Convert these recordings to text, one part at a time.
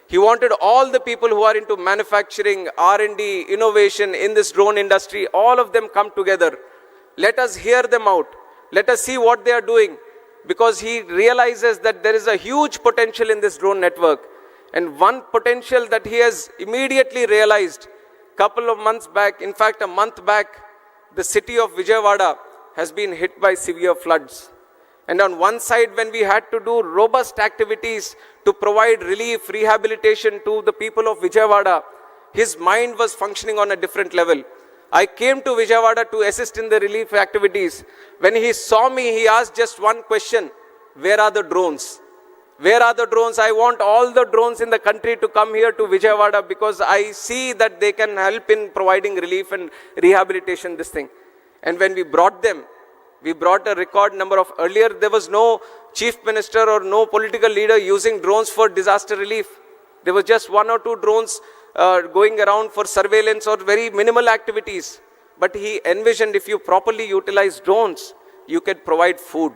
He wanted all the people who are into manufacturing, R&D, innovation in this drone industry, all of them come together. Let us hear them out. Let us see what they are doing. Because he realizes that there is a huge potential in this drone network. And one potential that he has immediately realized, couple of months back, in fact a month back, the city of Vijayawada has been hit by severe floods. And on one side, when we had to do robust activities to provide relief, rehabilitation to the people of Vijayawada, his mind was functioning on a different level. I came to Vijayawada to assist in the relief activities. When he saw me, he asked just one question: where are the drones? Where are the drones? I want all the drones in the country to come here to Vijayawada because I see that they can help in providing relief and rehabilitation, this thing. And when we brought them, we brought a record number of, earlier there was no chief minister or no political leader using drones for disaster relief. There was just 1 or 2 drones going around for surveillance or very minimal activities. But he envisioned if you properly utilize drones, you can provide food,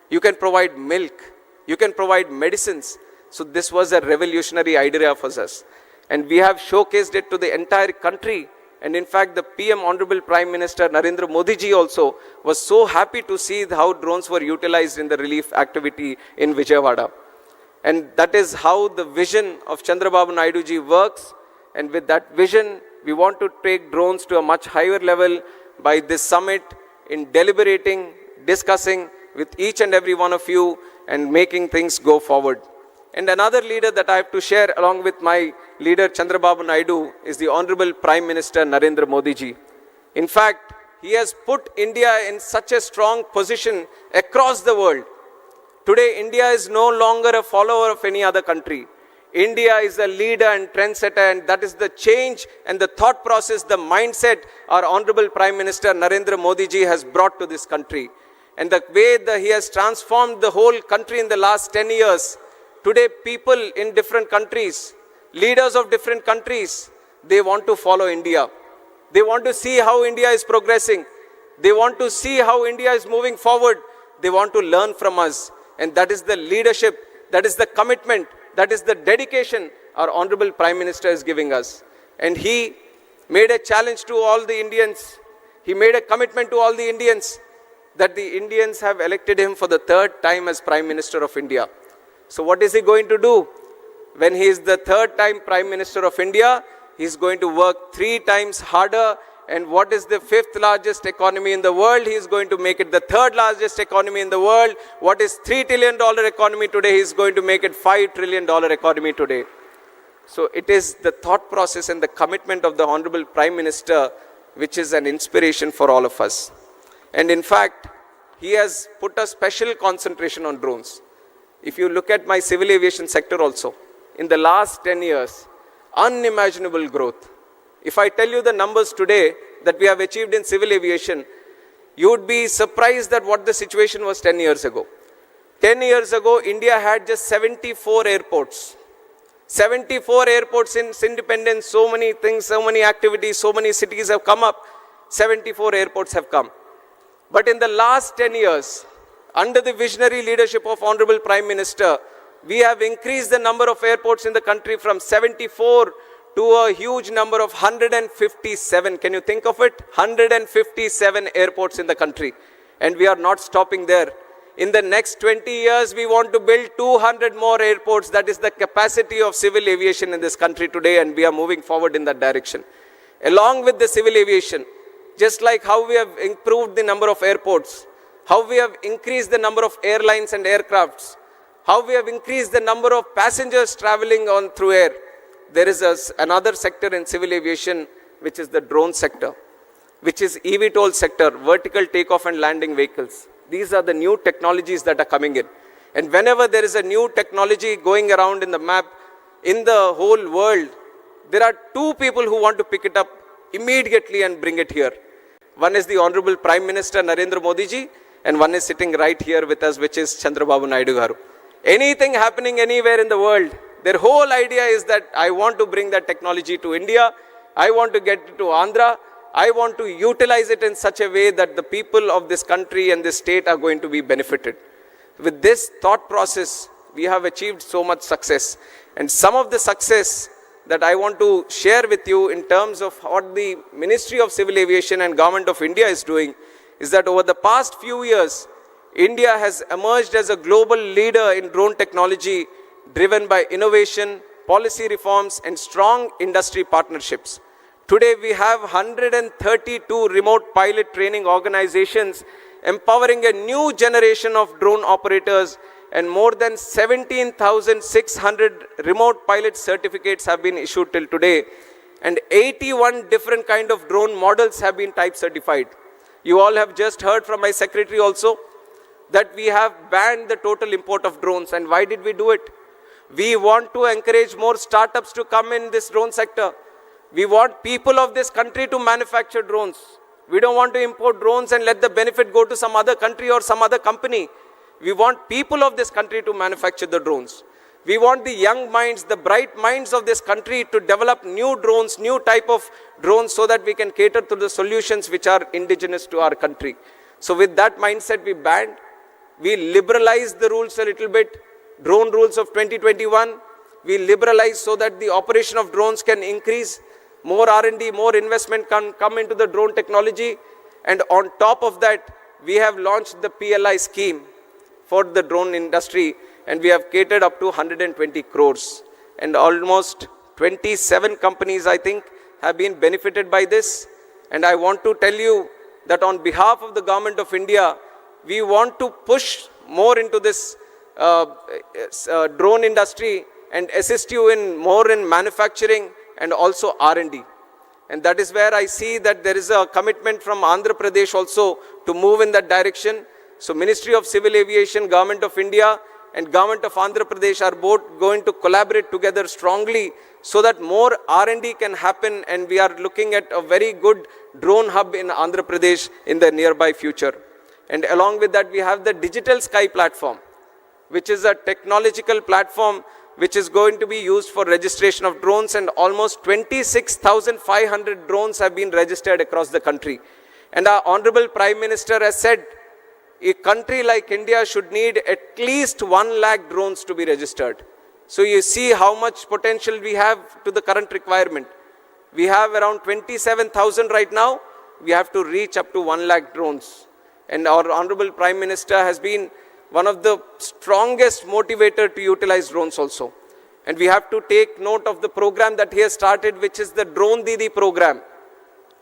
you can provide milk, you can provide medicines. So this was a revolutionary idea for us. And we have showcased it to the entire country. And in fact, the PM, Honorable Prime Minister Narendra Modi ji also was so happy to see how drones were utilized in the relief activity in Vijayawada. And that is how the vision of Chandrababu Naidu ji works. And with that vision, we want to take drones to a much higher level by this summit in deliberating, discussing with each and every one of you and making things go forward. And another leader that I have to share along with my leader Chandrababu Naidu is the Honorable Prime Minister Narendra Modi ji. In fact, he has put India in such a strong position across the world. Today, India is no longer a follower of any other country. India is a leader and trendsetter, and that is the change and the thought process, the mindset our Honorable Prime Minister Narendra Modi ji has brought to this country. And the way that he has transformed the whole country in the last 10 years, today people in different countries, leaders of different countries, they want to follow India. They want to see how India is progressing. They want to see how India is moving forward. They want to learn from us. And that is the leadership, that is the commitment, that is the dedication our Honorable Prime Minister is giving us. And he made a challenge to all the Indians. He made a commitment to all the Indians that the Indians have elected him for the 3rd time as Prime Minister of India. So what is he going to do? When he is the 3rd time Prime Minister of India, he is going to work 3 times harder. And what is the 5th largest economy in the world? He is going to make it the 3rd largest economy in the world. What is $3 trillion economy today? He is going to make it $5 trillion economy today. So it is the thought process and the commitment of the Honorable Prime Minister which is an inspiration for all of us. And in fact, he has put a special concentration on drones. If you look at my civil aviation sector also, in the last 10 years, unimaginable growth. If I tell you the numbers today that we have achieved in civil aviation, you would be surprised at what the situation was 10 years ago. 10 years ago, India had just 74 airports. 74 airports in independence, so many things, so many activities, so many cities have come up. 74 airports have come. But in the last 10 years, under the visionary leadership of Honorable Prime Minister, we have increased the number of airports in the country from 74 to a huge number of 157. Can you think of it? 157 airports in the country. And we are not stopping there. In the next 20 years, we want to build 200 more airports. That is the capacity of civil aviation in this country today, and we are moving forward in that direction. Along with the civil aviation, just like how we have improved the number of airports, how we have increased the number of airlines and aircrafts, how we have increased the number of passengers traveling on through air, there is another sector in civil aviation, which is the drone sector, which is eVTOL sector, vertical takeoff and landing vehicles. These are the new technologies that are coming in. And whenever there is a new technology going around in the map, in the whole world, there are 2 people who want to pick it up immediately and bring it here. One is the Honorable Prime Minister Narendra Modi ji, and one is sitting right here with us, which is Chandrababu Naidu garu. Anything happening anywhere in the world, their whole idea is that I want to bring that technology to India, I want to get it to Andhra, I want to utilize it in such a way that the people of this country and this state are going to be benefited. With this thought process, we have achieved so much success. And some of the success that I want to share with you in terms of what the Ministry of Civil Aviation and Government of India is doing is that over the past few years, India has emerged as a global leader in drone technology driven by innovation, policy reforms and strong industry partnerships. Today we have 132 remote pilot training organizations empowering a new generation of drone operators, and more than 17,600 remote pilot certificates have been issued till today, and 81 different kind of drone models have been type certified. You all have just heard from my secretary also that we have banned the total import of drones. And why did we do it? We want to encourage more startups to come in this drone sector. We want people of this country to manufacture drones. We don't want to import drones and let the benefit go to some other country or some other company. We want people of this country to manufacture the drones. We want the young minds, the bright minds of this country to develop new drones, new type of drones, so that we can cater to the solutions which are indigenous to our country. So with that mindset, we banned. We liberalized the rules a little bit. Drone rules of 2021, we liberalized so that the operation of drones can increase. More R&D, more investment can come into the drone technology. And on top of that, we have launched the PLI scheme for the drone industry, and we have catered up to 120 crores. And almost 27 companies, I think, have been benefited by this. And I want to tell you that on behalf of the Government of India, we want to push more into this drone industry and assist you in more in manufacturing and also R&D. And that is where I see that there is a commitment from Andhra Pradesh also to move in that direction. So Ministry of Civil Aviation, Government of India and Government of Andhra Pradesh are both going to collaborate together strongly so that more R&D can happen, and we are looking at a very good drone hub in Andhra Pradesh in the nearby future. And along with that, we have the Digital Sky platform, which is a technological platform which is going to be used for registration of drones, and almost 26,500 drones have been registered across the country. And our Honorable Prime Minister has said a country like India should need at least 1 lakh drones to be registered. So you see how much potential we have to the current requirement. We have around 27,000 right now. We have to reach up to 1 lakh drones. And our Honorable Prime Minister has been one of the strongest motivator to utilize drones also. And we have to take note of the program that he has started, which is the Drone Didi program.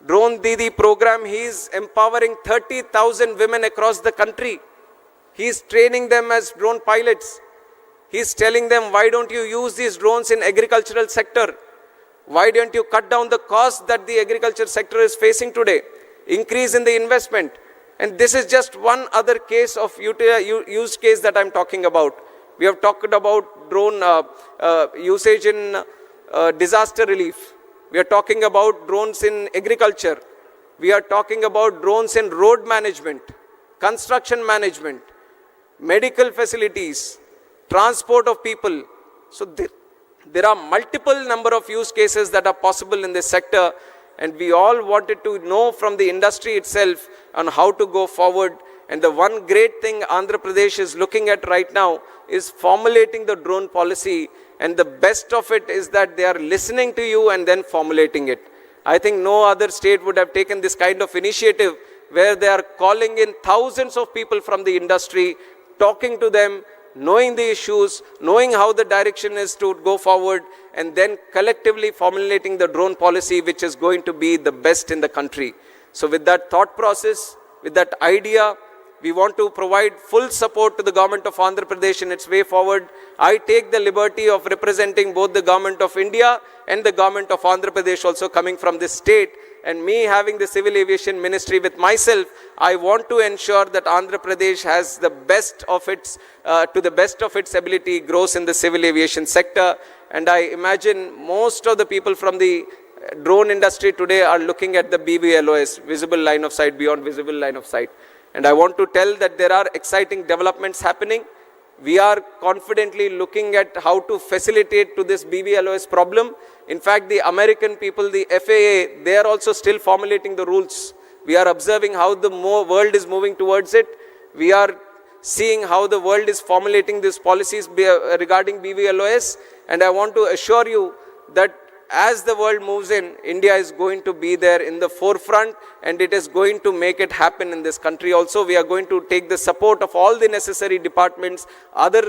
Drone Didi program, he is empowering 30,000 women across the country. He is training them as drone pilots. He is telling them, why don't you use these drones in agricultural sector? Why don't you cut down the cost that the agriculture sector is facing today? Increase in the investment. And this is just one other case of use case that I'm talking about. We have talked about drone usage in disaster relief. We are talking about drones in agriculture. We are talking about drones in road management, construction management, medical facilities, transport of people. So there are multiple number of use cases that are possible in this sector, and we all wanted to know from the industry itself on how to go forward. And the one great thing Andhra Pradesh is looking at right now is formulating the drone policy. And the best of it is that they are listening to you and then formulating it. I think no other state would have taken this kind of initiative where they are calling in thousands of people from the industry, talking to them, knowing the issues, knowing how the direction is to go forward, and then collectively formulating the drone policy, which is going to be the best in the country. So with that thought process, with that idea, we want to provide full support to the Government of Andhra Pradesh in its way forward. I take the liberty of representing both the Government of India and the Government of Andhra Pradesh also coming from this state. And me having the Civil Aviation Ministry with myself, I want to ensure that Andhra Pradesh has the best of its, to the best of its ability, grows in the civil aviation sector. And I imagine most of the people from the drone industry today are looking at the BVLOS, visible line of sight, beyond visible line of sight. And I want to tell that there are exciting developments happening. We are confidently looking at how to facilitate to this BVLOS problem. In fact, the American people, the FAA, they are also still formulating the rules. We are observing how the world is moving towards it. We are seeing how the world is formulating these policies regarding BVLOS, and I want to assure you that as the world moves in, India is going to be there in the forefront, and it is going to make it happen in this country also. We are going to take the support of all the necessary departments, other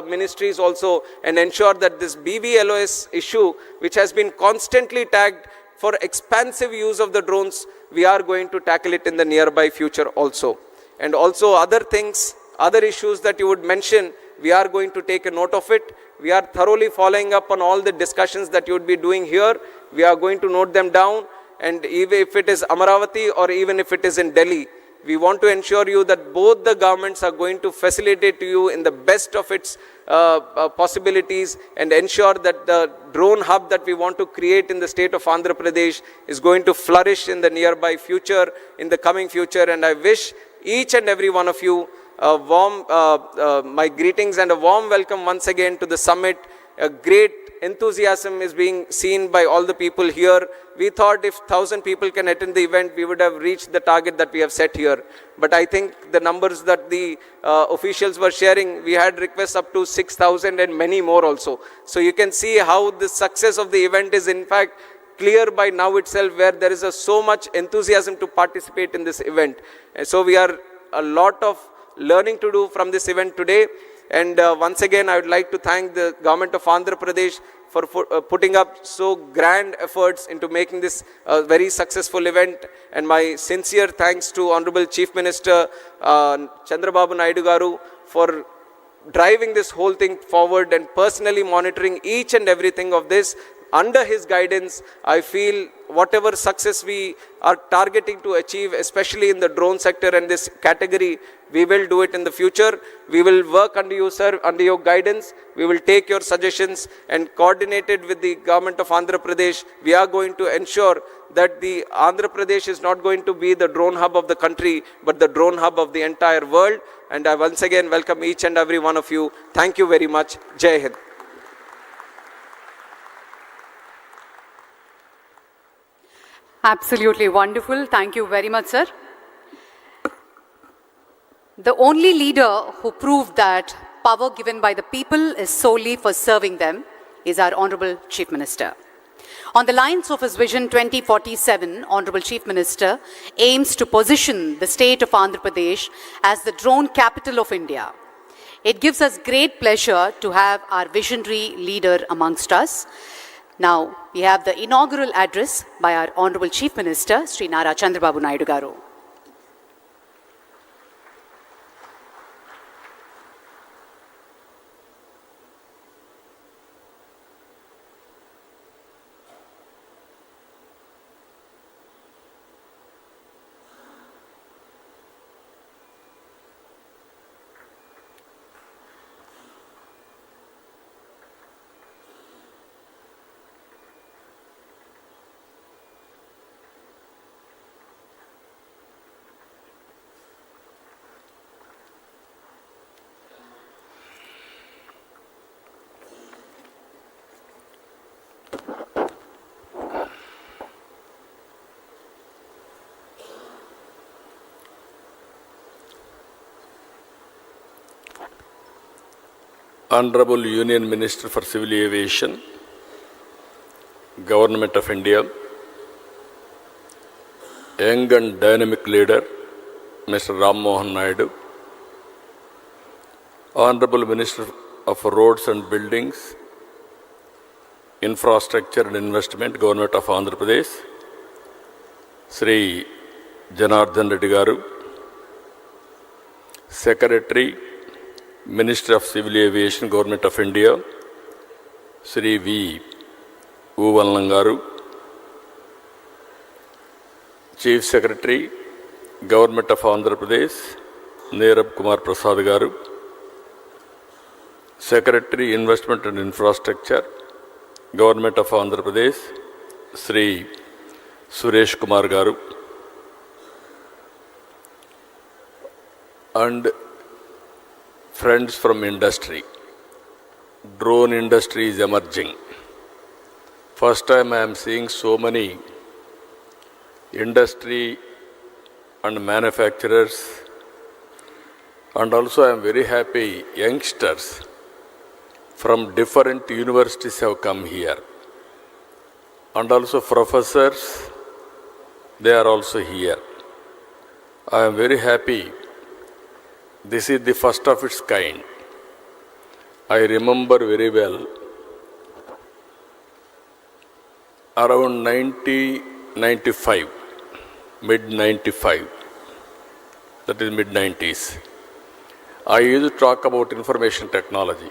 ministries also, and ensure that this BVLOS issue, which has been constantly tagged for expansive use of the drones, we are going to tackle it in the nearby future also. And also other things, other issues that you would mention, we are going to take a note of it. We are thoroughly following up on all the discussions that you would be doing here. We are going to note them down, and even if it is Amaravati or even if it is in Delhi, we want to ensure you that both the governments are going to facilitate to you in the best of its possibilities, and ensure that the drone hub that we want to create in the state of Andhra Pradesh is going to flourish in the nearby future, in the coming future. And I wish each and every one of you a warm, my greetings and a warm welcome once again to the summit. A great enthusiasm is being seen by all the people here. We thought if 1,000 people can attend the event, we would have reached the target that we have set here. But I think the numbers that the officials were sharing, we had requests up to 6,000 and many more also. So you can see how the success of the event is in fact clear by now itself, where there is so much enthusiasm to participate in this event. And so we are a lot of learning to do from this event today. And once again, I would like to thank the government of Andhra Pradesh for putting up so grand efforts into making this a very successful event. And my sincere thanks to Honorable Chief Minister Chandrababu Naidu garu for driving this whole thing forward and personally monitoring each and everything of this. Under his guidance, I feel whatever success we are targeting to achieve, especially in the drone sector and this category, we will do it in the future. We will work under you, sir, under your guidance. We will take your suggestions and coordinated with the government of Andhra Pradesh. We are going to ensure that the Andhra Pradesh is not going to be the drone hub of the country, but the drone hub of the entire world. And I once again welcome each and every one of you. Thank you very much. Jai Hind. Absolutely wonderful. Thank you very much, sir. The only leader who proved that power given by the people is solely for serving them is our Honorable Chief Minister. On the lines of his Vision 2047, Honorable Chief Minister aims to position the state of Andhra Pradesh as the drone capital of India. It gives us great pleasure to have our visionary leader amongst us. Now, we have the inaugural address by our Honorable Chief Minister, Sri Nara Chandrababu Naidu garu. Honorable Union Minister for Civil Aviation, Government of India, young and dynamic leader, Mr. Rammohan Naidu, Honorable Minister of Roads and Buildings, Infrastructure and Investment, Government of Andhra Pradesh, Sri Janardhan Reddy garu, Secretary, Minister of Civil Aviation, Government of India, Sri V. Uvallan garu, Chief Secretary, Government of Andhra Pradesh, Nerab Kumar Prasad garu, Secretary, Investment and Infrastructure, Government of Andhra Pradesh, Sri Suresh Kumar garu, and friends from industry. Drone industry is emerging. First time I am seeing so many industry and manufacturers And also I am very happy youngsters from different universities have come here. And also professors, they are also here. I am very happy. This is the first of its kind. I remember very well, around 95, mid-95, that is mid-90s, I used to talk about information technology.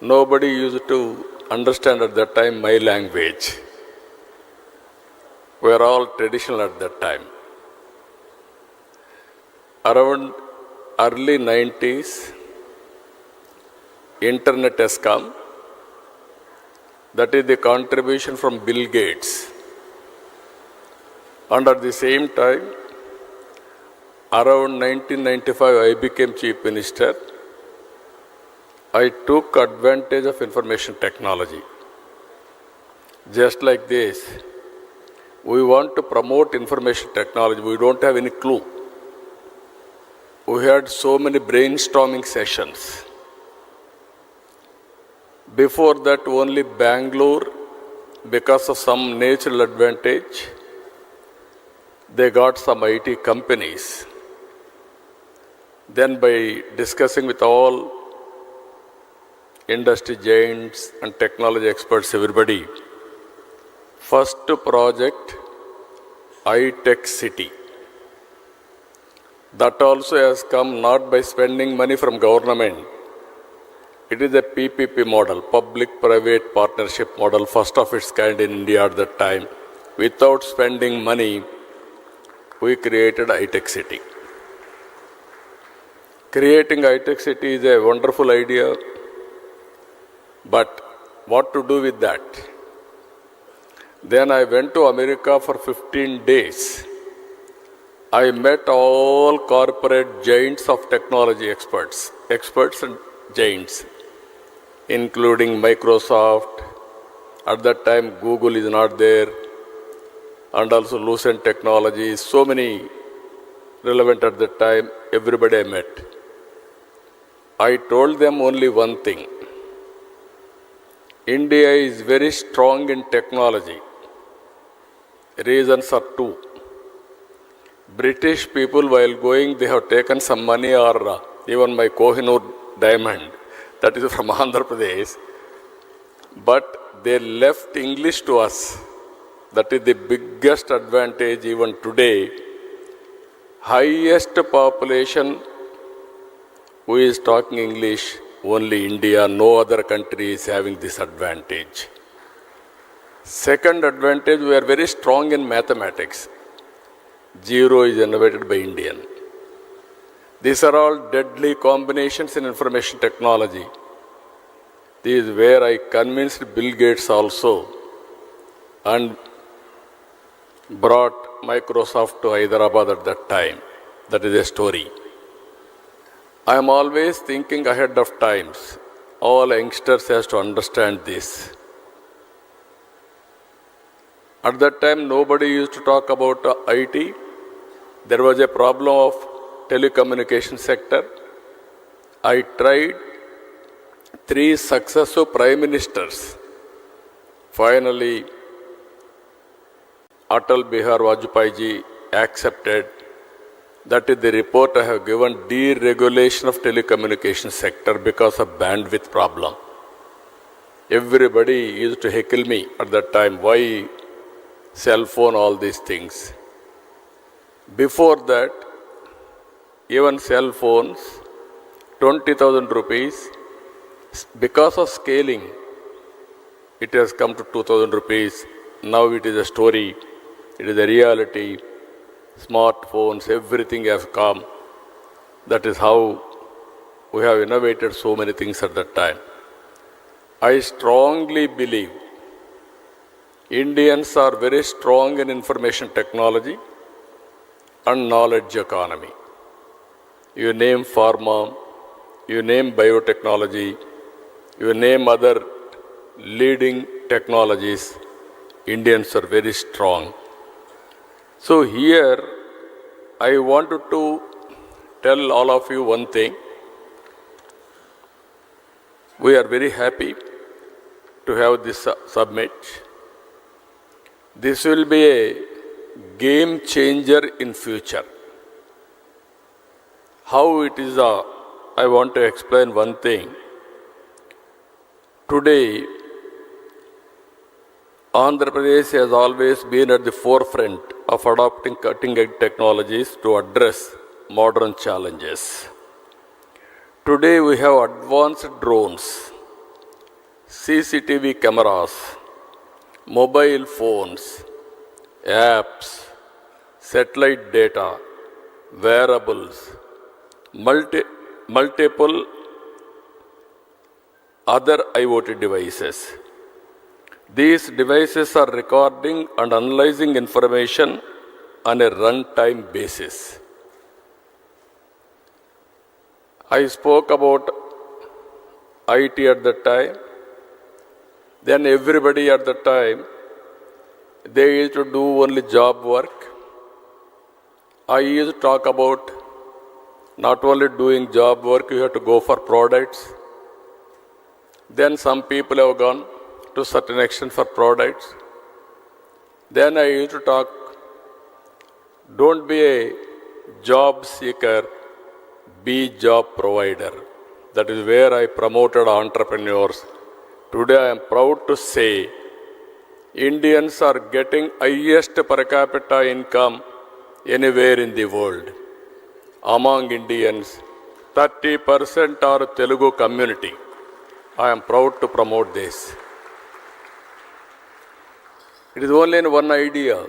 Nobody used to understand at that time my language. We were all traditional at that time. Around early 90s, internet has come. That is the contribution from Bill Gates. And at the same time, around 1995, I became Chief Minister. I took advantage of information technology. Just like this, we want to promote information technology. We don't have any clue. We had so many brainstorming sessions. Before that, only Bangalore, because of some natural advantage, they got some IT companies. Then by discussing with all industry giants and technology experts, everybody, first project, iTech City. That also has come not by spending money from government. It is a PPP model, public-private partnership model, first of its kind in India at that time. Without spending money, we created iTech City. Creating iTech City is a wonderful idea, but what to do with that? Then I went to America for 15 days. I met all corporate giants of technology experts and giants, including Microsoft. At that time, Google is not there, and also Lucent Technologies, so many relevant at that time, everybody I met. I told them only one thing. India is very strong in technology. Reasons are two. British people, while going, they have taken some money, or even my Kohinoor diamond, that is from Andhra Pradesh, but they left English to us. That is the biggest advantage even today. Highest population who is talking English, only India, no other country is having this advantage. Second advantage, we are very strong in mathematics. Zero is innovated by Indian. These are all deadly combinations in information technology. This is where I convinced Bill Gates also and brought Microsoft to Hyderabad at that time. That is a story. I am always thinking ahead of times. All youngsters has to understand this. At that time, nobody used to talk about IT. There was a problem of telecommunication sector. I tried 3 successive prime ministers. Finally, Atal Bihar Vajpayee ji accepted. That is the report I have given, deregulation of telecommunication sector because of bandwidth problem. Everybody used to heckle me at that time, why cell phone, all these things. Before that, even cell phones, 20,000 rupees, because of scaling, it has come to 2,000 rupees. Now it is a story, it is a reality. Smartphones, everything has come. That is how we have innovated so many things at that time. I strongly believe Indians are very strong in information technology and knowledge economy. You name pharma, you name biotechnology, you name other leading technologies, Indians are very strong. So here, I wanted to tell all of you one thing. We are very happy to have this summit. This will be a game changer in future. How it is, I want to explain one thing. Today, Andhra Pradesh has always been at the forefront of adopting cutting-edge technologies to address modern challenges. Today we have advanced drones, CCTV cameras, mobile phones, apps, satellite data, wearables, multiple other IoT devices. These devices are recording and analyzing information on a runtime basis. I spoke about IT at that time. Then everybody at the time, they used to do only job work. I used to talk about not only doing job work, you have to go for products. Then some people have gone to certain extent for products. Then I used to talk, don't be a job seeker, be job provider. That is where I promoted entrepreneurs. Today I am proud to say Indians are getting highest per capita income anywhere in the world. Among Indians, 30% are Telugu community. I am proud to promote this. It is only in one idea.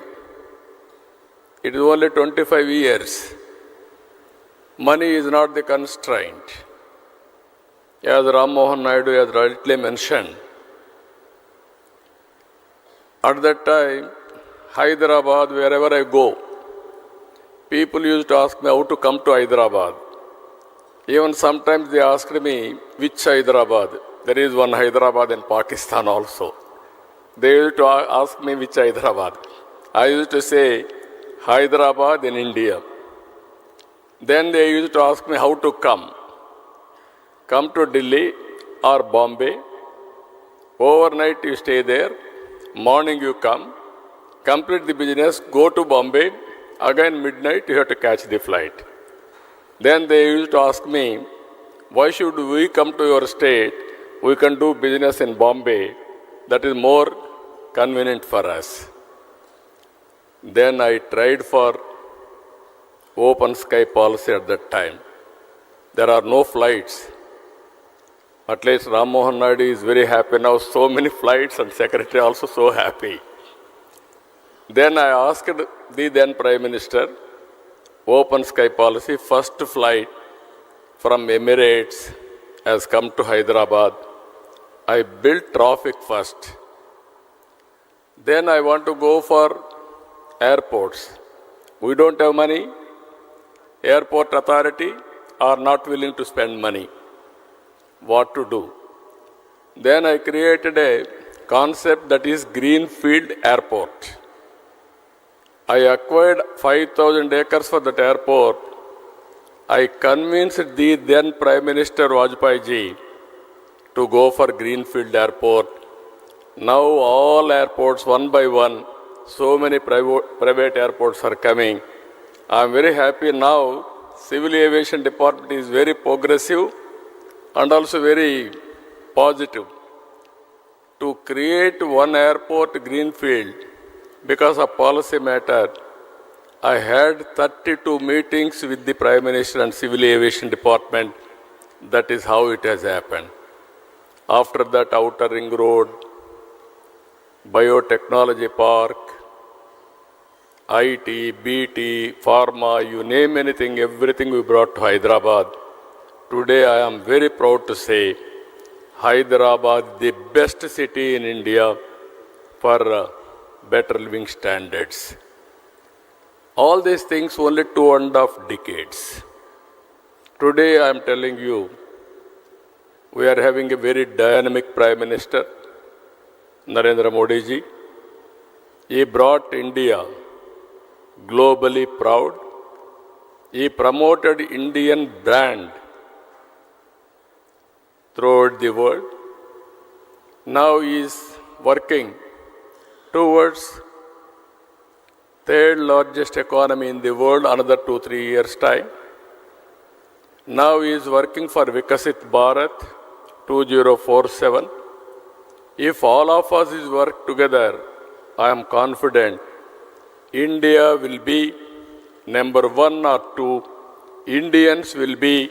It is only 25 years. Money is not the constraint. As Rammohan Naidu has rightly mentioned, at that time, Hyderabad, wherever I go, people used to ask me how to come to Hyderabad. Even sometimes they asked me, which Hyderabad? There is one Hyderabad in Pakistan also. They used to ask me which Hyderabad. I used to say Hyderabad in India. Then they used to ask me how to come. Come to Delhi or Bombay. Overnight you stay there. Morning you come. Complete the business. Go to Bombay. Again midnight you have to catch the flight. Then they used to ask me, why should we come to your state? We can do business in Bombay. That is more convenient for us. Then I tried for open sky policy at that time. There are no flights. At least Rammohan Naidu is very happy now. So many flights and secretary also so happy. Then I asked the then Prime Minister, open sky policy, first flight from Emirates has come to Hyderabad. I built traffic first. Then I want to go for airports. We don't have money. Airport authority are not willing to spend money. What to do? Then I created a concept that is Greenfield Airport. I acquired 5,000 acres for that airport. I convinced the then Prime Minister Vajpayee ji to go for Greenfield Airport. Now all airports, one by one, so many private airports are coming. I am very happy now. Civil Aviation Department is very progressive and also very positive to create one airport Greenfield. Because of policy matter, I had 32 meetings with the Prime Minister and Civil Aviation Department. That is how it has happened. After that, Outer Ring Road, Biotechnology Park, IT, BT, Pharma, you name anything, everything we brought to Hyderabad. Today I am very proud to say Hyderabad, the best city in India for better living standards. All these things only 2.5 decades. Today I am telling you, we are having a very dynamic Prime Minister, Narendra Modi ji. He brought India globally proud. He promoted Indian brand throughout the world. Now he is working towards third largest economy in the world, another 2-3 years' time. Now he is working for Vikasit Bharat 2047. If all of us is work together, I am confident India will be number 1 or 2. Indians will be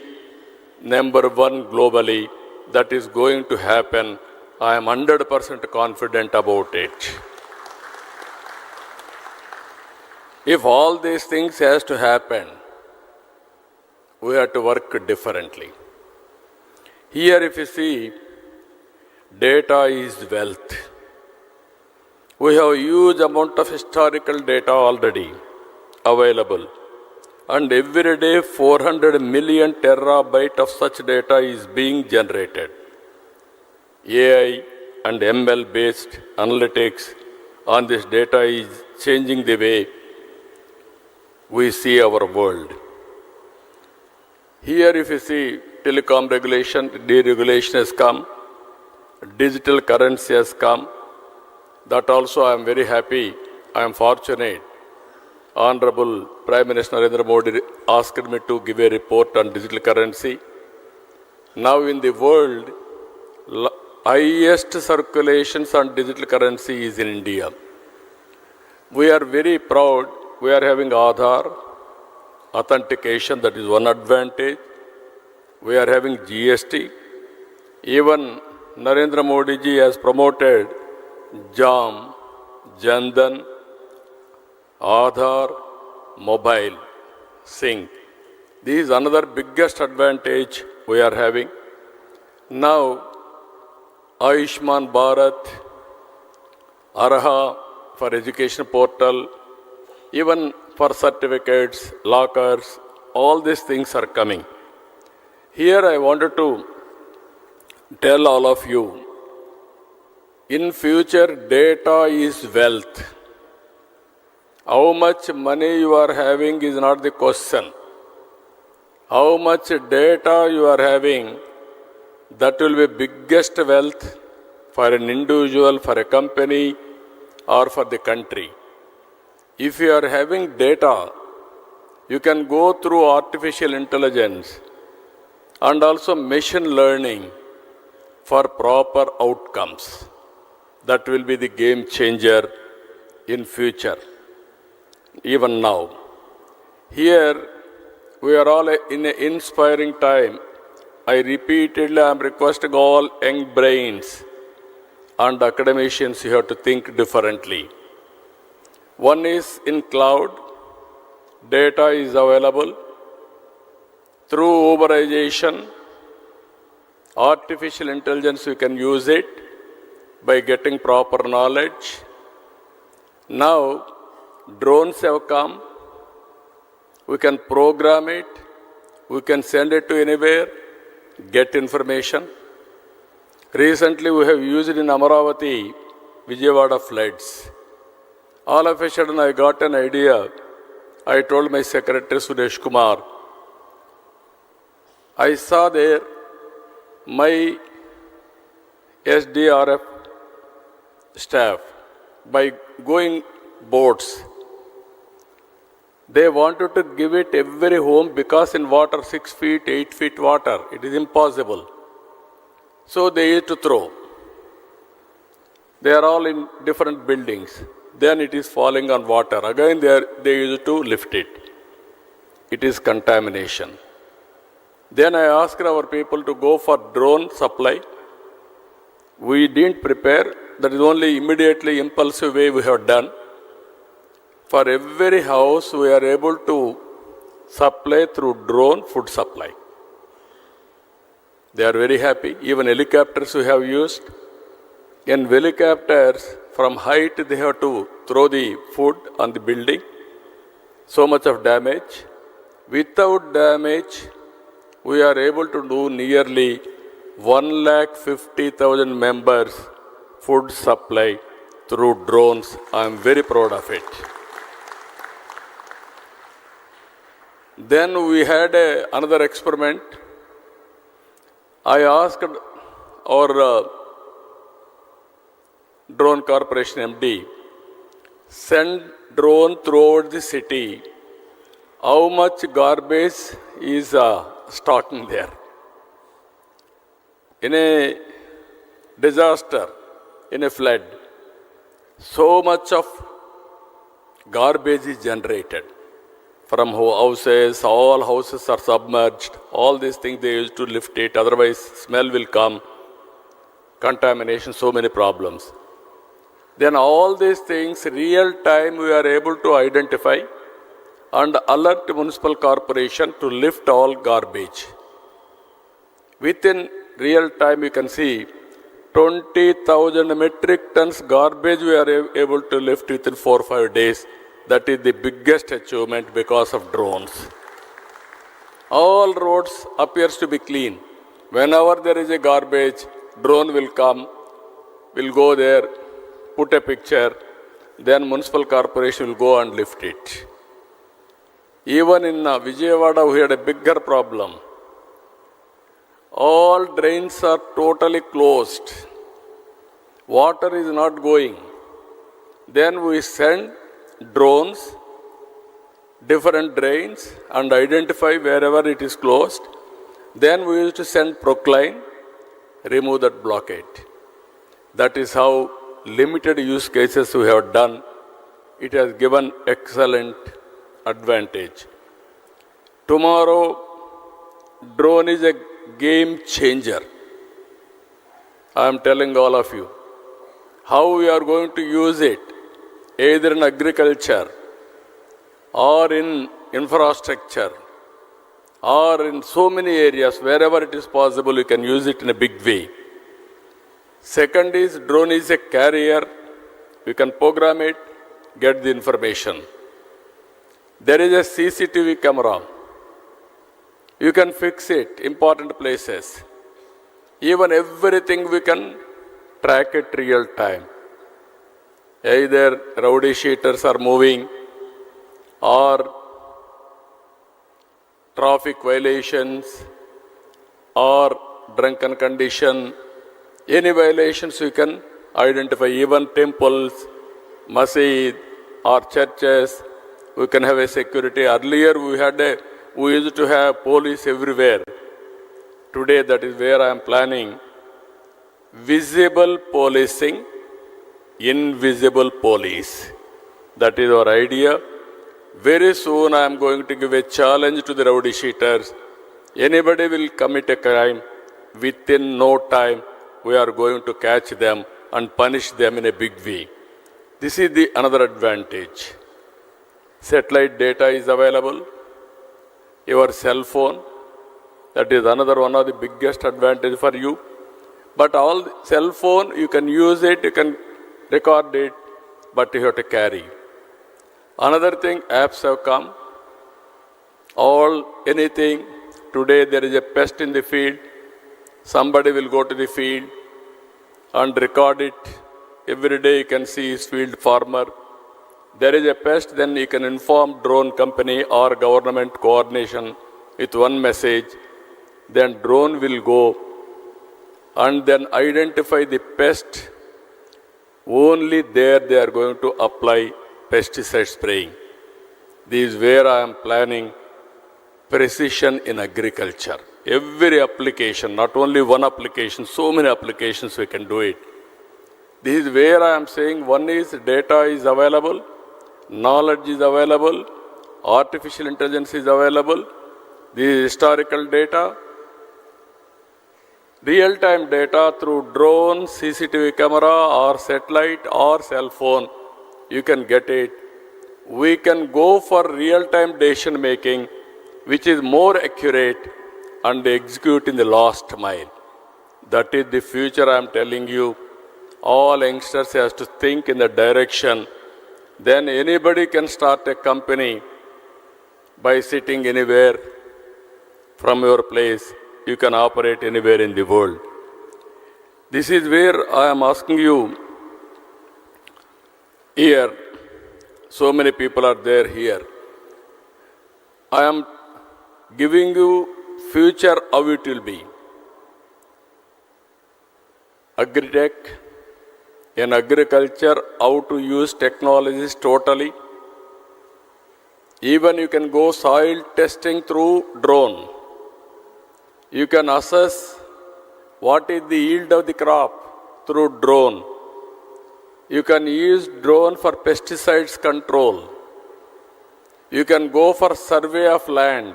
number 1 globally. That is going to happen. I am 100% confident about it. If all these things has to happen, we have to work differently. Here if you see, data is wealth. We have a huge amount of historical data already available. And every day 400 million terabyte of such data is being generated. AI and ML based analytics on this data is changing the way we see our world. Here if you see, telecom regulation, deregulation has come, digital currency has come. That also I am very happy, I am fortunate. Honorable Prime Minister Narendra Modi asked me to give a report on digital currency. Now in the world, highest circulations on digital currency is in India. We are very proud. We are having Aadhaar, authentication, that is one advantage. We are having GST. Even Narendra Modi ji has promoted JAM, Jandan, Aadhaar, mobile, sync. This is another biggest advantage we are having. Now, Ayushman Bharat, Arha for education portal, even for certificates, lockers, all these things are coming. Here I wanted to tell all of you, in future data is wealth. How much money you are having is not the question. How much data you are having, that will be biggest wealth for an individual, for a company, or for the country. If you are having data, you can go through artificial intelligence and also machine learning for proper outcomes. That will be the game changer in future, even now. Here, we are all in an inspiring time. I repeatedly am requesting all young brains and academicians, you have to think differently. One is in cloud, data is available. Through Uberization, artificial intelligence, you can use it by getting proper knowledge. Now, drones have come. We can program it. We can send it to anywhere, get information. Recently, we have used it in Amaravati, Vijayawada floods. All of a sudden, I got an idea. I told my secretary, Suresh Kumar, I saw there my SDRF staff, by going boats, they wanted to give it every home because in water, 6 feet, 8 feet water, it is impossible. So they used to throw. They are all in different buildings. Then it is falling on water. Again they used to lift it. It is contamination. Then I asked our people to go for drone supply. We didn't prepare. That is only immediately impulsive way we have done. For every house, we are able to supply through drone food supply. They are very happy. Even helicopters we have used. In helicopters, from height they have to throw the food on the building. So much of damage. Without damage, we are able to do nearly 150,000 members food supply through drones. I am very proud of it. Then we had another experiment. I asked our drone corporation MD, send drone throughout the city, how much garbage is stocking there. In a disaster, in a flood, so much of garbage is generated from houses, all houses are submerged, all these things they used to lift it, otherwise smell will come, contamination, so many problems. Then all these things, real time we are able to identify and alert municipal corporation to lift all garbage. Within real time you can see 20,000 metric tons garbage we are able to lift within 4 or 5 days. That is the biggest achievement because of drones. All roads appears to be clean. Whenever there is a garbage, drone will come, will go there, put a picture, then municipal corporation will go and lift it. Even in Vijayawada we had a bigger problem. All drains are totally closed. Water is not going. Then we send drones, different drains, and identify wherever it is closed. Then we used to send Procline, remove that blockade. That is how limited use cases we have done. It has given excellent advantage. Tomorrow, drone is a game changer. I am telling all of you how we are going to use it, either in agriculture or in infrastructure or in so many areas, wherever it is possible, you can use it in a big way. Second is, drone is a carrier. You can program it, get the information. There is a CCTV camera. You can fix it, important places. Even everything we can track it real time. Either rowdy sheeters are moving or traffic violations or drunken condition. Any violations you can identify. Even temples, masjid or churches, we can have a security. Earlier we used to have police everywhere. Today that is where I am planning visible policing, invisible police. That is our idea. Very soon I am going to give a challenge to the rowdy sheeters. Anybody will commit a crime, within no time we are going to catch them and punish them in a big way. This is the another advantage. Satellite data is available. Your cell phone, that is another one of the biggest advantage for you. But all cell phone, you can use it, you can record it, but you have to carry. Another thing, apps have come. Anything, today there is a pest in the field, somebody will go to the field and record it. Every day you can see his field farmer. There is a pest, then you can inform drone company or government coordination with one message. Then drone will go and then identify the pest. Only there they are going to apply pesticide spraying. This is where I am planning precision in agriculture. Every application, not only one application, so many applications we can do it. This is where I am saying one is data is available, knowledge is available, artificial intelligence is available, this is historical data, real-time data through drone, CCTV camera or satellite or cell phone, you can get it. We can go for real-time decision making, which is more accurate and execute in the last mile. That is the future I am telling you. All youngsters have to think in that direction. Then anybody can start a company by sitting anywhere from your place. You can operate anywhere in the world. This is where I am asking you here. So many people are there here. I am giving you future how it will be. Agri-tech, in agriculture, how to use technologies totally. Even you can go soil testing through drone. You can assess what is the yield of the crop through drone. You can use drone for pesticides control. You can go for survey of land.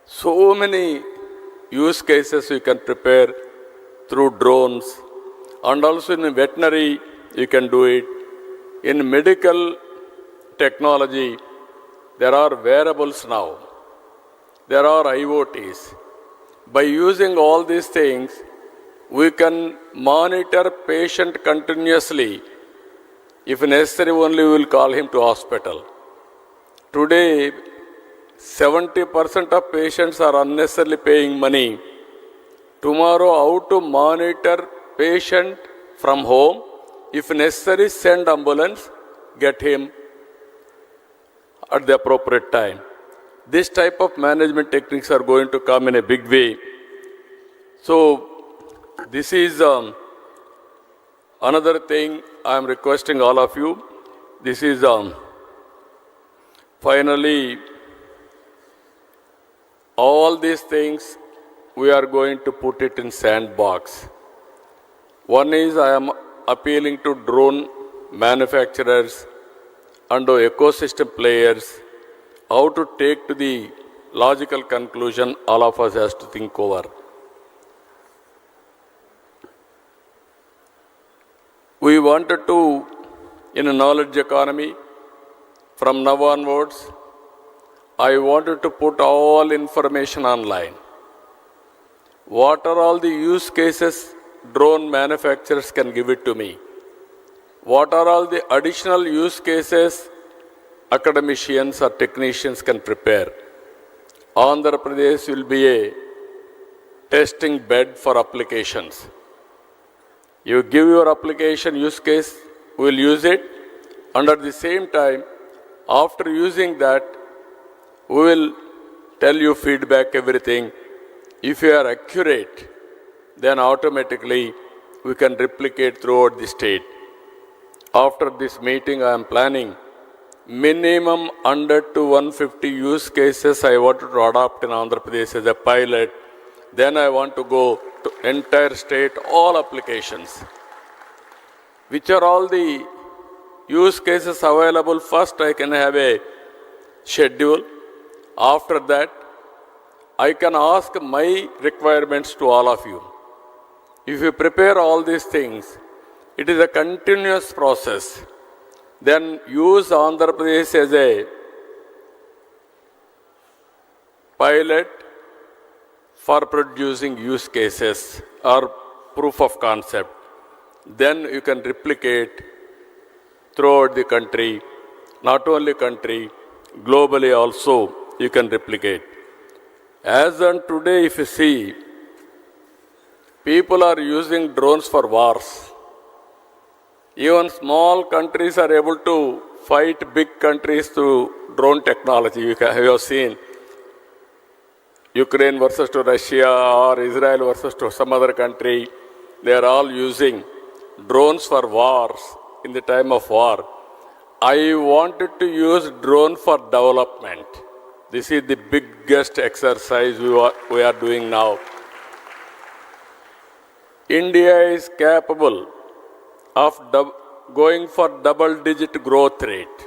So many use cases you can prepare through drones. And also in veterinary, you can do it. In medical technology, there are wearables now. There are IoTs. By using all these things, we can monitor patient continuously. If necessary, only we will call him to hospital. Today, 70% of patients are unnecessarily paying money. Tomorrow, how to monitor patient from home? If necessary, send ambulance, get him at the appropriate time. This type of management techniques are going to come in a big way. So, this is another thing I am requesting all of you. This is finally all these things we are going to put it in sandbox. One is I am appealing to drone manufacturers and ecosystem players how to take to the logical conclusion all of us has to think over. We wanted to, in a knowledge economy, from now onwards, I wanted to put all information online. What are all the use cases drone manufacturers can give it to me? What are all the additional use cases academicians or technicians can prepare? Andhra Pradesh will be a testing bed for applications. You give your application use case, we will use it, and at the same time, after using that, we will tell you feedback, everything. If you are accurate, then automatically we can replicate throughout the state. After this meeting, I am planning minimum 100 to 150 use cases I wanted to adopt in Andhra Pradesh as a pilot. Then I want to go to entire state, all applications. Which are all the use cases available? First, I can have a schedule. After that, I can ask my requirements to all of you. If you prepare all these things, it is a continuous process. Then use Andhra Pradesh as a pilot for producing use cases or proof of concept. Then you can replicate throughout the country, not only country, globally also you can replicate. As on today, if you see, people are using drones for wars. Even small countries are able to fight big countries through drone technology. You have seen Ukraine versus to Russia or Israel versus to some other country. They are all using drones for wars in the time of war. I wanted to use drone for development. This is the biggest exercise we are doing now. India is capable of going for double-digit growth rate.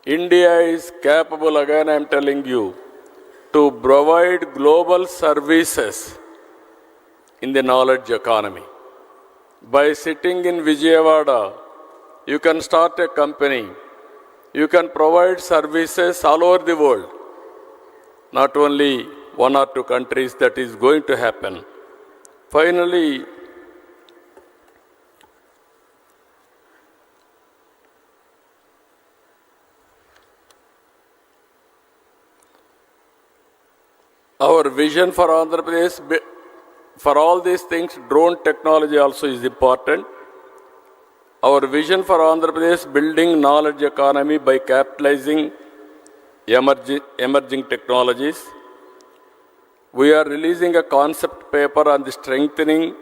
India is capable, again I am telling you, to provide global services in the knowledge economy. By sitting in Vijayawada, you can start a company. You can provide services all over the world. Not only one or two countries, that is going to happen. Finally, our vision for Andhra Pradesh, for all these things, drone technology also is important. Our vision for Andhra Pradesh, building knowledge economy by capitalizing emerging technologies. We are releasing a concept paper on the strengthening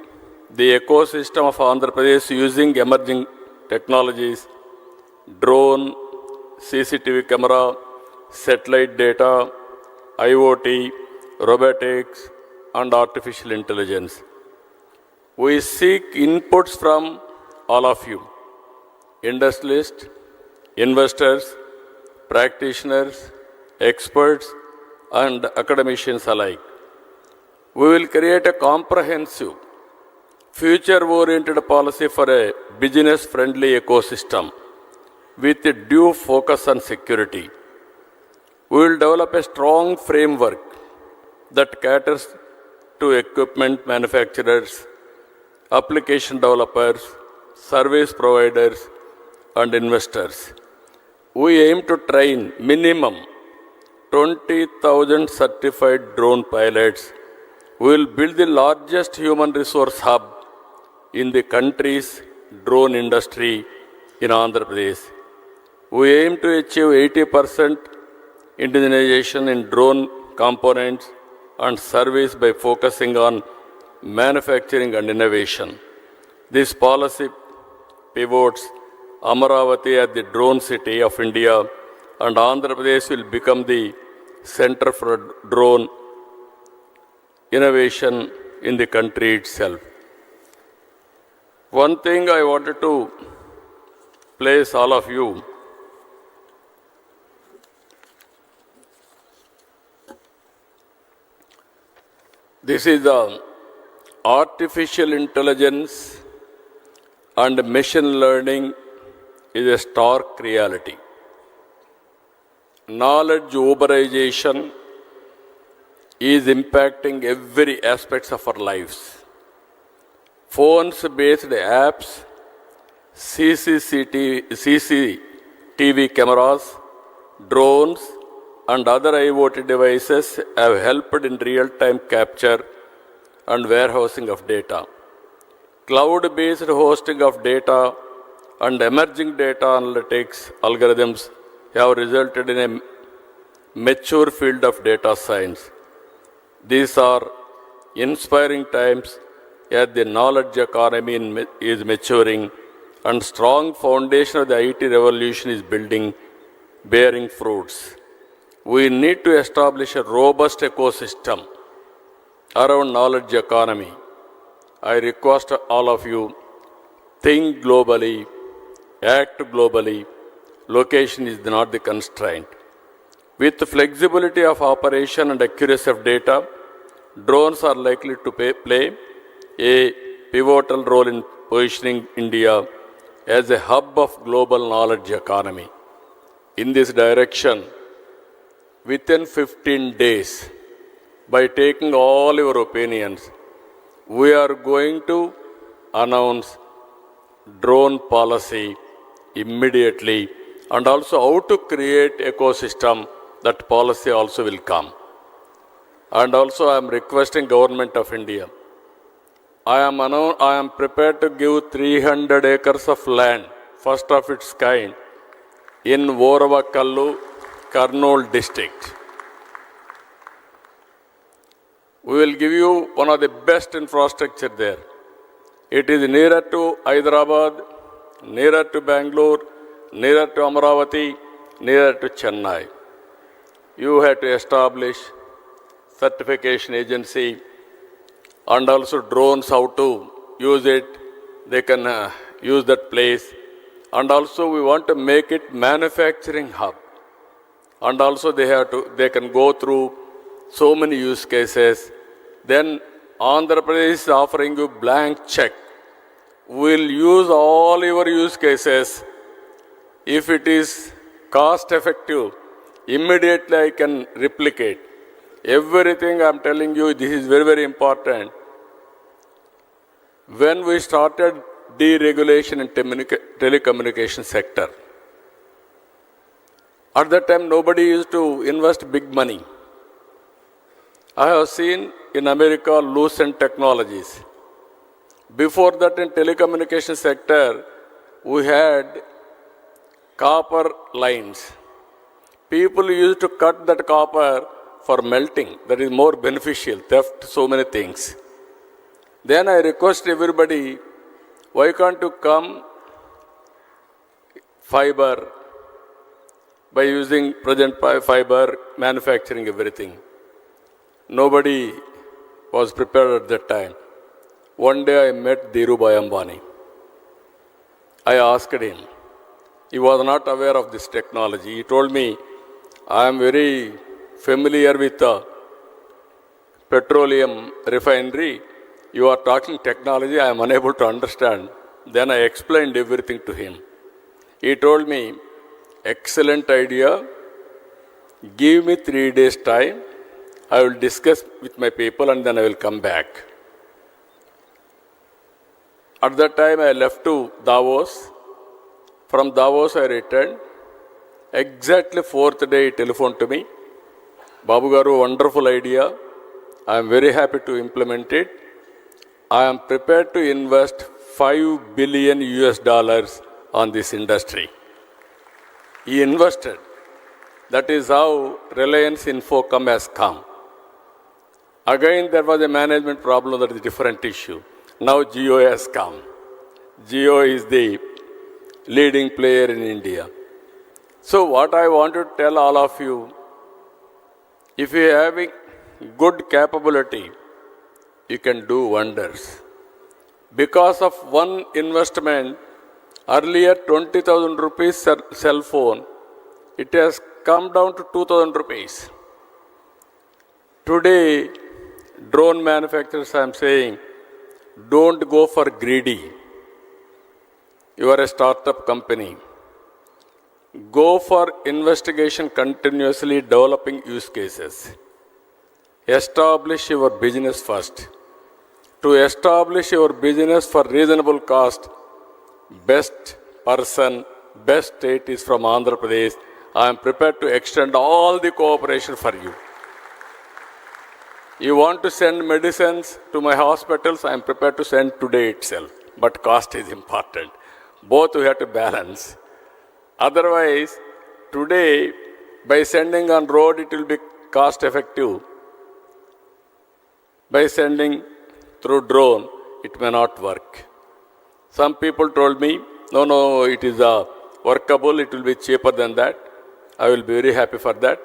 the ecosystem of Andhra Pradesh using emerging technologies, drone, CCTV camera, satellite data, IoT, robotics, and artificial intelligence. We seek inputs from all of you, industrialists, investors, practitioners, experts, and academicians alike. We will create a comprehensive, future-oriented policy for a business-friendly ecosystem with a due focus on security. We will develop a strong framework that caters to equipment manufacturers, application developers, service providers, and investors. We aim to train minimum 20,000 certified drone pilots. We will build the largest human resource hub in the country's drone industry in Andhra Pradesh. We aim to achieve 80% indigenization in drone components and service by focusing on manufacturing and innovation. This policy pivots Amaravati as the drone city of India, and Andhra Pradesh will become the center for drone innovation in the country itself. One thing I wanted to place all of you, this is the artificial intelligence and machine learning is a stark reality. Knowledge uberization is impacting every aspect of our lives. Phones-based apps, CCTV cameras, drones, and other IoT devices have helped in real-time capture and warehousing of data. Cloud-based hosting of data and emerging data analytics algorithms have resulted in a mature field of data science. These are inspiring times as the knowledge economy is maturing and strong foundation of the IT revolution is bearing fruits. We need to establish a robust ecosystem around knowledge economy. I request all of you, think globally, act globally. Location is not the constraint. With the flexibility of operation and accuracy of data, drones are likely to play a pivotal role in positioning India as a hub of global knowledge economy. In this direction, within 15 days, by taking all your opinions, we are going to announce drone policy immediately, and also how to create ecosystem. That policy also will come. And also I am requesting Government of India. I am prepared to give 300 acres of land, first of its kind, in Voravakallu, Kurnool district. We will give you one of the best infrastructure there. It is nearer to Hyderabad, nearer to Bangalore, nearer to Amaravati, nearer to Chennai. You have to establish certification agency and also drones, how to use it. They can use that place. And also we want to make it manufacturing hub. And also they can go through so many use cases. Then Andhra Pradesh is offering you blank check. We'll use all your use cases. If it is cost effective, immediately I can replicate. Everything I'm telling you, this is very, very important. When we started deregulation in telecommunication sector, at that time nobody used to invest big money. I have seen in America lucent technologies. Before that in telecommunication sector, we had copper lines. People used to cut that copper for melting. That is more beneficial. Theft, so many things. Then I request everybody, why can't you come fiber by using present fiber, manufacturing everything. Nobody was prepared at that time. One day I met Dhirubhai Ambani. I asked him. He was not aware of this technology. He told me, I am very familiar with the petroleum refinery. You are talking technology, I am unable to understand. Then I explained everything to him. He told me, excellent idea. Give me 3 days time. I will discuss with my people and then I will come back. At that time I left to Davos. From Davos I returned. Exactly 4th day he telephoned to me. Babu Garu, wonderful idea. I am very happy to implement it. I am prepared to invest $5 billion on this industry. He invested. That is how Reliance Infocom has come. Again, there was a management problem, that is a different issue. Now Jio has come. Jio is the leading player in India. So what I want to tell all of you, if you are having good capability, you can do wonders. Because of one investment, earlier 20,000 rupees cell phone, it has come down to 2,000 rupees. Today, drone manufacturers, I am saying, don't go for greedy. You are a startup company. Go for investigation, continuously developing use cases. Establish your business first. To establish your business for reasonable cost, best person, best state is from Andhra Pradesh. I am prepared to extend all the cooperation for you. You want to send medicines to my hospitals, I am prepared to send today itself. But cost is important. Both we have to balance. Otherwise, today, by sending on road, it will be cost effective. By sending through drone, it may not work. Some people told me, no, it is workable, it will be cheaper than that. I will be very happy for that.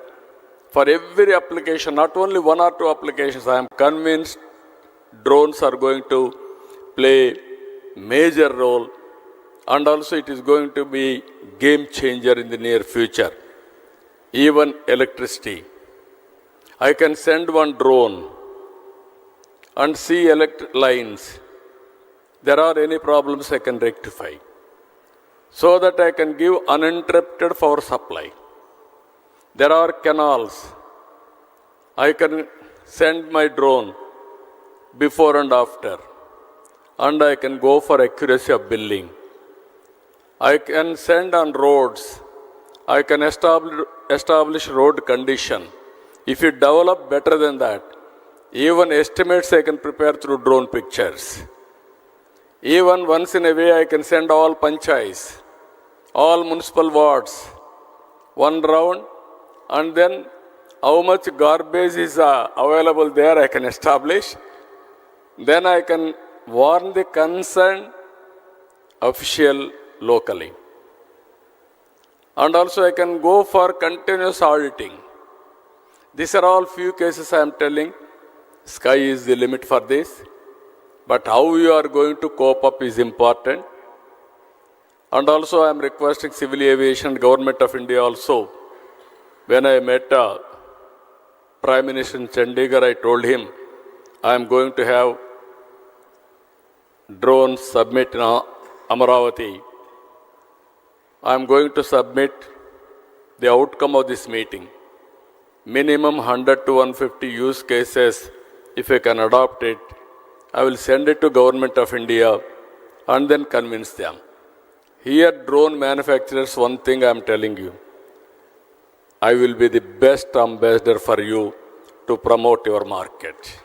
For every application, not only 1 or 2 applications, I am convinced drones are going to play major role, and also it is going to be game changer in the near future. Even electricity. I can send one drone and see electric lines. There are any problems I can rectify, so that I can give uninterrupted power supply. There are canals. I can send my drone before and after, and I can go for accuracy of billing. I can send on roads. I can establish road condition. If you develop better than that, even estimates I can prepare through drone pictures. Even once in a way I can send all panchayats, all municipal wards, one round, and then how much garbage is available there I can establish. Then I can warn the concerned official locally. And also I can go for continuous auditing. These are all few cases I am telling. Sky is the limit for this. But how you are going to cope up is important. And also I am requesting civil aviation, Government of India also. When I met Prime Minister in Chandigarh, I told him, I am going to have drones submit in Amaravati. I am going to submit the outcome of this meeting. Minimum 100 to 150 use cases, if I can adopt it, I will send it to Government of India and then convince them. Here, drone manufacturers, one thing I am telling you, I will be the best ambassador for you to promote your market.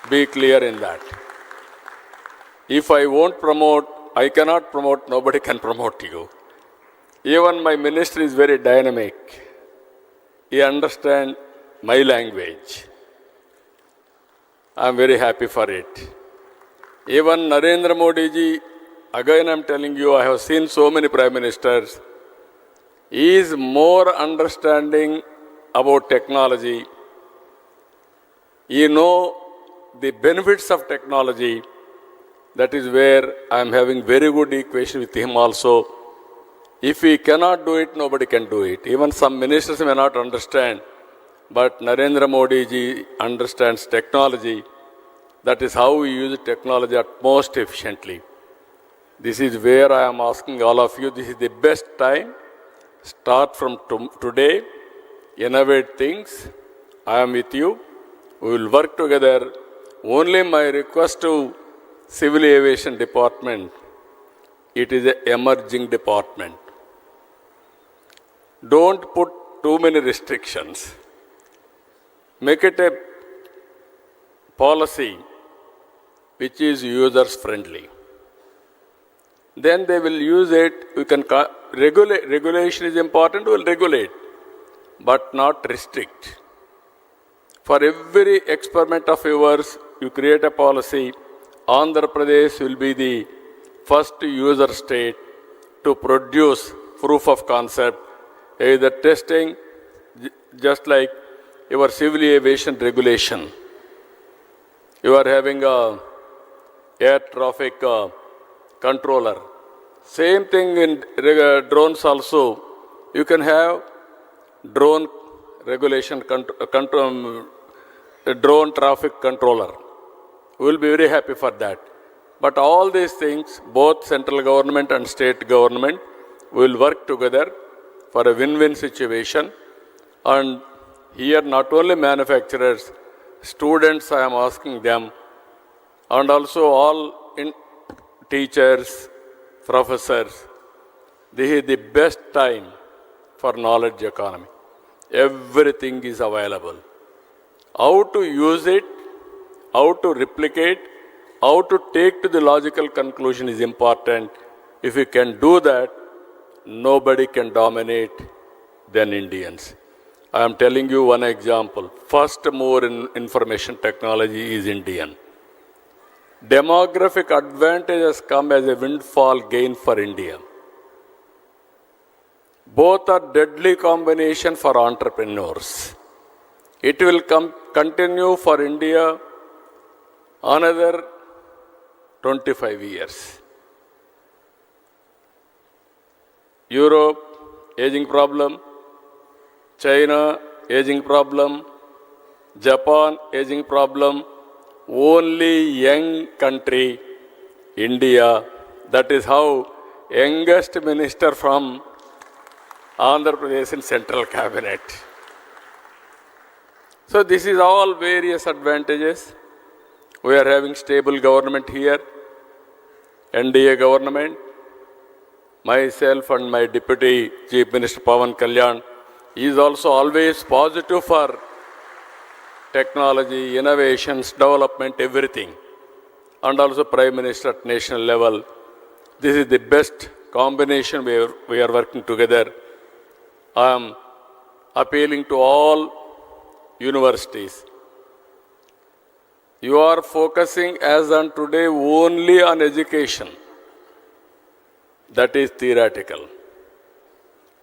Be clear in that. If I won't promote, I cannot promote, nobody can promote you. Even my minister is very dynamic. He understands my language. I am very happy for it. Even Narendra Modi ji, again I am telling you, I have seen so many prime ministers. He is more understanding about technology. He know the benefits of technology. That is where I am having very good equation with him also. If he cannot do it, nobody can do it. Even some ministers may not understand, but Narendra Modi ji understands technology. That is how we use technology at most efficiently. This is where I am asking all of you, this is the best time. Start from today, innovate things. I am with you. We will work together. Only my request to Civil Aviation Department, it is an emerging department. Don't put too many restrictions. Make it a policy which is users friendly. Then they will use it. We can regulate. Regulation is important. We will regulate, but not restrict. For every experiment of yours, you create a policy. Andhra Pradesh will be the first user state to produce proof of concept, either testing, just like your civil aviation regulation. You are having a air traffic controller. Same thing in drones also. You can have drone regulation, drone traffic controller. We will be very happy for that. But all these things, both central government and state government will work together for a win-win situation. And here not only manufacturers, students I am asking them, and also all teachers, professors, this is the best time for knowledge economy. Everything is available. How to use it, how to replicate, how to take to the logical conclusion is important. If we can do that, nobody can dominate than Indians. I am telling you one example. First mover in information technology is Indian. Demographic advantage has come as a windfall gain for India. Both are deadly combination for entrepreneurs. It will continue for India another 25 years. Europe, aging problem. China, aging problem. Japan, aging problem. Only young country, India. That is how youngest minister from Andhra Pradesh in central cabinet. So this is all various advantages. We are having stable government here, NDA government. Myself and my Deputy Chief Minister Pawan Kalyan is also always positive for technology, innovations, development, everything. And also Prime Minister at national level. This is the best combination we are working together. I am appealing to all universities. You are focusing as on today only on education. That is theoretical.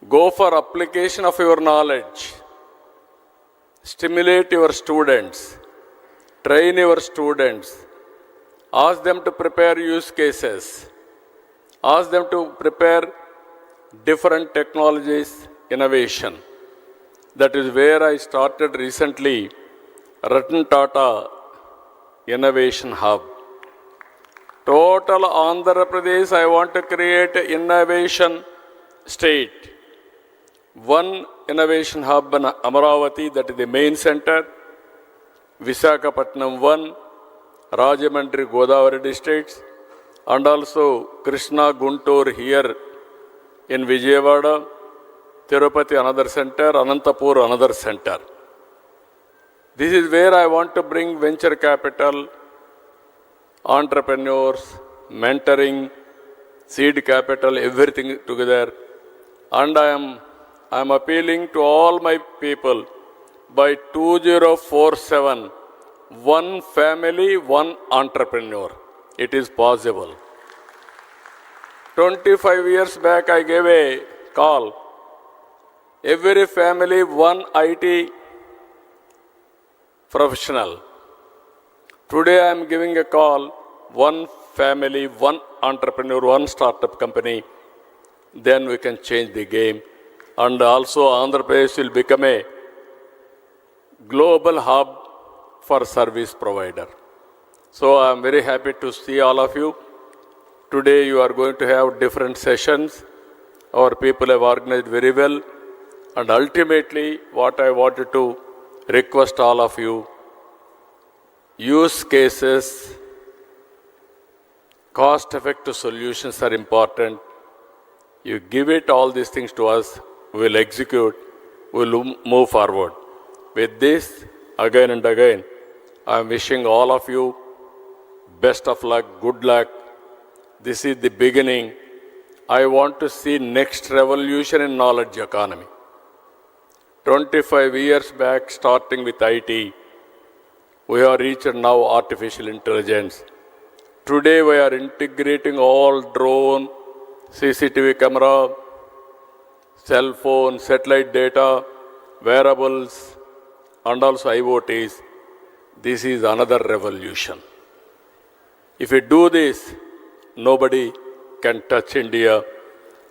Go for application of your knowledge. Stimulate your students. Train your students. Ask them to prepare use cases. Ask them to prepare different technologies, innovation. That is where I started recently Ratan Tata Innovation Hub. Total Andhra Pradesh, I want to create an innovation state. One innovation hub in Amaravati, that is the main center. Visakhapatnam 1, Rajamandri, Godavari districts, and also Krishna, Guntur here in Vijayawada, Tirupati another center, Anantapur another center. This is where I want to bring venture capital, entrepreneurs, mentoring, seed capital, everything together. And I am appealing to all my people by 2047, one family, one entrepreneur. It is possible. 25 years back, I gave a call. Every family, one IT professional. Today, I am giving a call, one family, one entrepreneur, one startup company. Then we can change the game. And also, Andhra Pradesh will become a global hub for service provider. So, I am very happy to see all of you. Today, you are going to have different sessions. Our people have organized very well. And ultimately, what I wanted to request all of you, use cases, cost-effective solutions are important. You give it all these things to us, we will execute, we will move forward. With this, again and again, I am wishing all of you best of luck, good luck. This is the beginning. I want to see next revolution in knowledge economy. 25 years back, starting with IT, we have reached now artificial intelligence. Today, we are integrating all drone, CCTV camera, cell phone, satellite data, wearables, and also IoTs. This is another revolution. If we do this, nobody can touch India,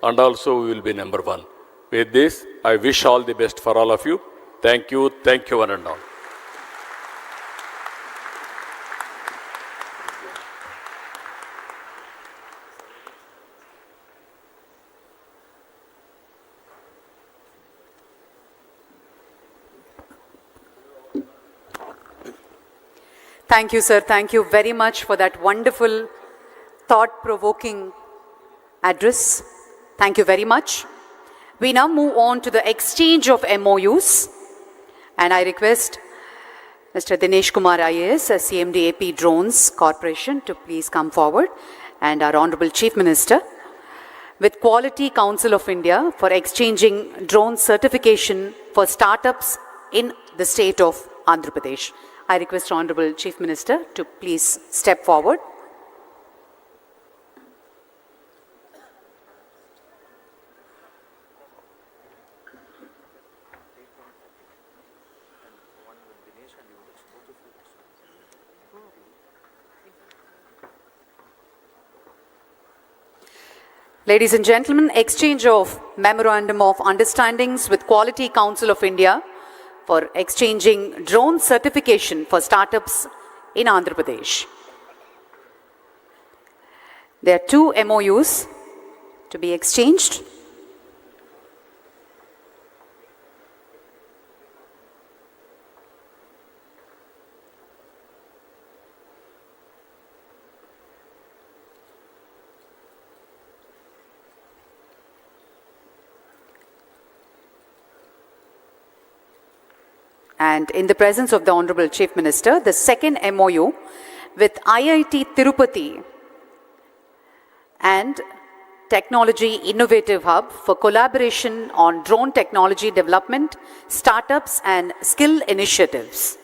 and also we will be number one. With this, I wish all the best for all of you. Thank you one and all. Thank you, sir. Thank you very much for that wonderful, thought-provoking address. Thank you very much. We now move on to the exchange of MOUs. And I request Mr. Dinesh Kumar IAS, CMD AP Drones Corporation, to please come forward, and our Honorable Chief Minister, with Quality Council of India for exchanging drone certification for startups in the state of Andhra Pradesh. I request Honorable Chief Minister to please step forward. Ladies and gentlemen, exchange of Memorandum of Understandings with Quality Council of India for exchanging drone certification for startups in Andhra Pradesh. There are two MOUs to be exchanged. And in the presence of the Honorable Chief Minister, the second MOU with IIT Tirupati and Technology Innovative Hub for collaboration on drone technology development, startups and skill initiatives.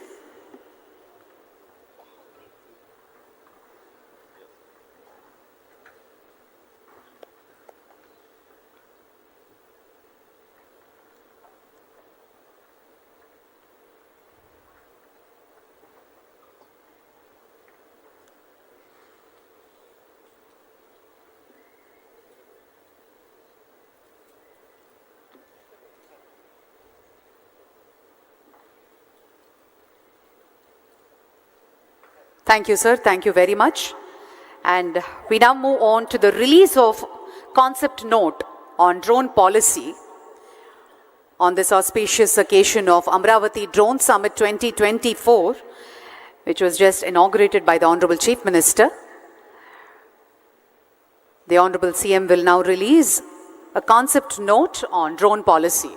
Thank you, sir. Thank you very much. And we now move on to the release of concept note on drone policy on this auspicious occasion of Amaravati Drone Summit 2024, which was just inaugurated by the Honorable Chief Minister. The Honorable CM will now release a concept note on drone policy.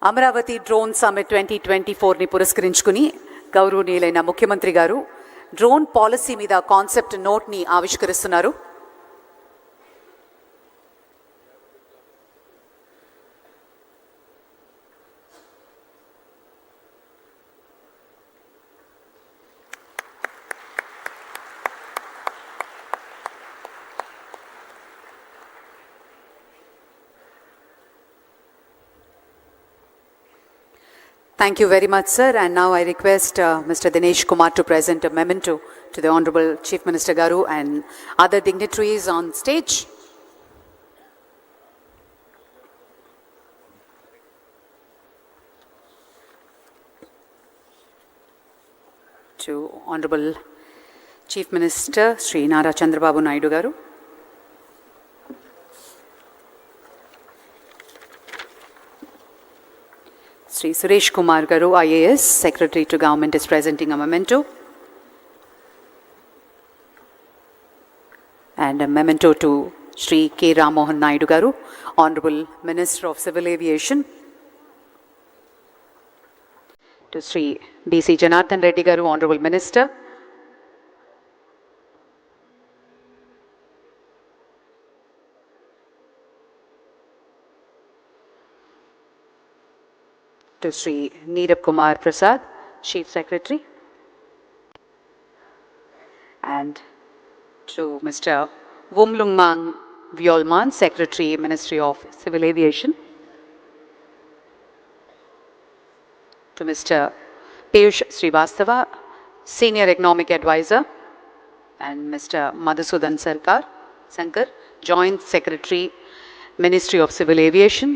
Amaravati drone summit 2024ని పురస్కరించుకుని గౌరవనీయులైన ముఖ్యమంత్రి గారు drone policy మీద concept నోట్ని ఆవిష్కరిస్తున్నారు. Thank you very much, sir. And now I request Mr. Dinesh Kumar to present a memento to the Honorable Chief Minister Garu and other dignitaries on stage. To Honorable Chief Minister Sri Nara Chandrababu Naidu Garu. Sri Suresh Kumar Garu, IAS, Secretary to Government, is presenting a memento. And a memento to Sri K. Rammohan Naidu Garu, Honorable Minister of Civil Aviation. To Sri B.C. Janardhan Reddy Garu, Honorable Minister. To Sri Neerab Kumar Prasad, Chief Secretary, and to Mr. Wumlungmang Vyolman, Secretary, Ministry of Civil Aviation, to Mr. Piyush Srivastava, Senior Economic Advisor, and Mr. Madhusudan Sankar, Joint Secretary, Ministry of Civil Aviation,